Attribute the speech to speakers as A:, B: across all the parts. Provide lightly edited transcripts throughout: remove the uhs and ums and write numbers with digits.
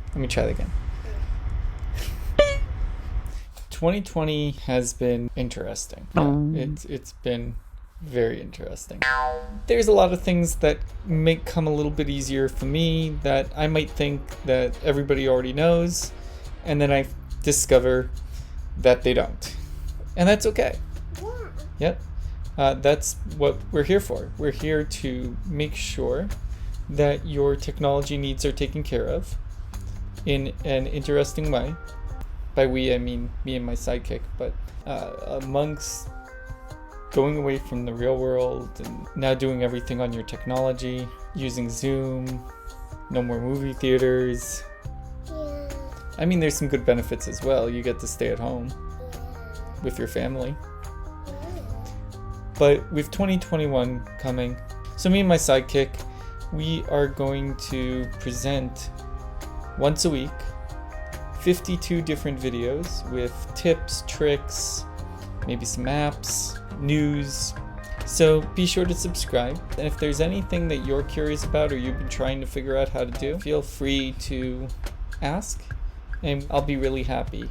A: Let me try that again. 2020 has been interesting. It's been very interesting. There's a lot of things that may come a little bit easier for me that I might think that everybody already knows, and then I discover that they don't. And that's okay. Yep. That's what we're here for. We're here to make sure that your technology needs are taken care of in an interesting way. By we, I mean me and my sidekick, but amongst going away from the real world and now doing everything on your technology, using Zoom, no more movie theaters.
B: Yeah.
A: I mean, there's some good benefits as well. You get to stay at home with your family. But with 2021 coming, so me and my sidekick, we are going to present once a week 52 different videos with tips, tricks, maybe some apps, news. So be sure to subscribe. And if there's anything that you're curious about or you've been trying to figure out how to do, feel free to ask, and I'll be really happy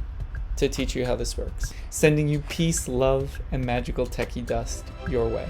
A: to teach you how this works. Sending you peace, love, and magical techie dust your way.